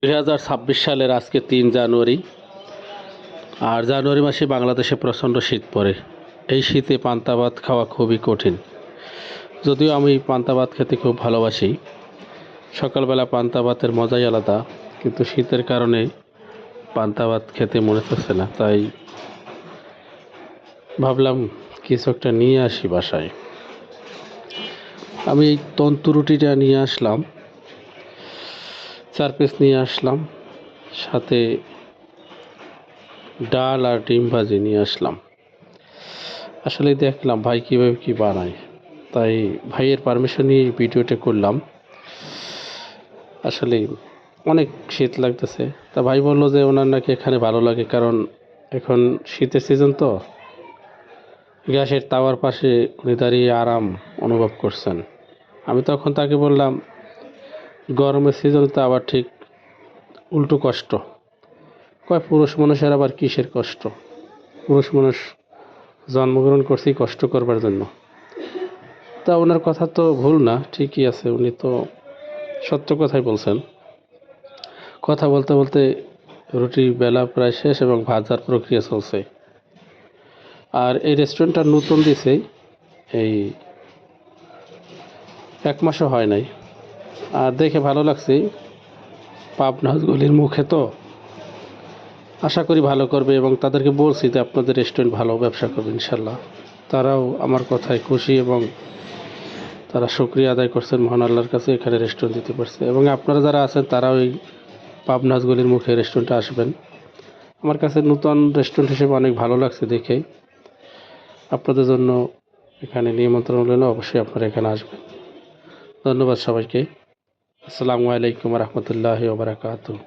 2026 সালের আজকে 3 জানুয়ারি। আর জানুয়ারি মাসে বাংলাদেশে প্রচণ্ড শীত পড়ে। এই শীতে পান্তা ভাত খাওয়া খুবই কঠিন। যদিও আমি পান্তা ভাত খেতে খুব ভালোবাসি, সকালবেলা পান্তা ভাতের মজাই আলাদা, কিন্তু শীতের কারণে পান্তা ভাত খেতে মনে চাচ্ছে না। তাই ভাবলাম কিছু একটা নিয়ে আসি বাসায়। আমি এই তন্তু রুটিটা নিয়ে আসলাম, 4 পিস নিয়ে আসলাম, সাথে ডাল আর ডিম ভাজি নিয়ে আসলাম। আসলে দেখলাম ভাই কীভাবে কী বানায়, তাই ভাইয়ের পারমিশন নিয়ে এই ভিডিওটা করলাম। আসলে অনেক শীত লাগতেছে, তা ভাই বললো যে ওনার নাকি এখানে ভালো লাগে, কারণ এখন শীতের সিজন তো গ্যাসের তাওয়ার পাশে উনি দাঁড়িয়ে আরাম অনুভব করছেন। আমি তখন তাকে বললাম, গরমের সিজনে তো আবার ঠিক উল্টো কষ্ট। কয় পুরুষ মানুষের আবার কিসের কষ্ট? পুরুষ মানুষ জন্মগ্রহণ করছি কষ্ট করবার জন্য। তা ওনার কথা তো ভুল না, ঠিকই আছে, উনি তো সত্য কথাই বলছেন। কথা বলতে বলতে রুটি বেলা প্রায় শেষ এবং ভাজার প্রক্রিয়া চলছে। আর এই রেস্টুরেন্টটা নতুন দিছে, এই 1 মাসও হয় নাই। আর দেখে ভালো লাগছে, পাবনাস গলির মুখে তো, আশা করি ভালো করবে। এবং তাদেরকে বলছি যে আপনাদের রেস্টুরেন্ট ভালো ব্যবসা করবে ইনশাল্লাহ। তারাও আমার কথায় খুশি এবং তারা শুকরিয়া আদায় করছেন মহান আল্লাহর কাছে, এখানে রেস্টুরেন্ট দিতে পারছে। এবং আপনারা যারা আছেন তারাও এই পাবনাস গলির মুখে রেস্টুরেন্টে আসবেন। আমার কাছে নতুন রেস্টুরেন্ট হিসেবে অনেক ভালো লাগছে দেখে। আপনাদের জন্য এখানে নিমন্ত্রণ রইল, অবশ্যই আপনারা এখানে আসবেন। ধন্যবাদ সবাইকে। আসসালামু আলাইকুম রহমতুল্লাহি ওয়া বারাকাতুহু।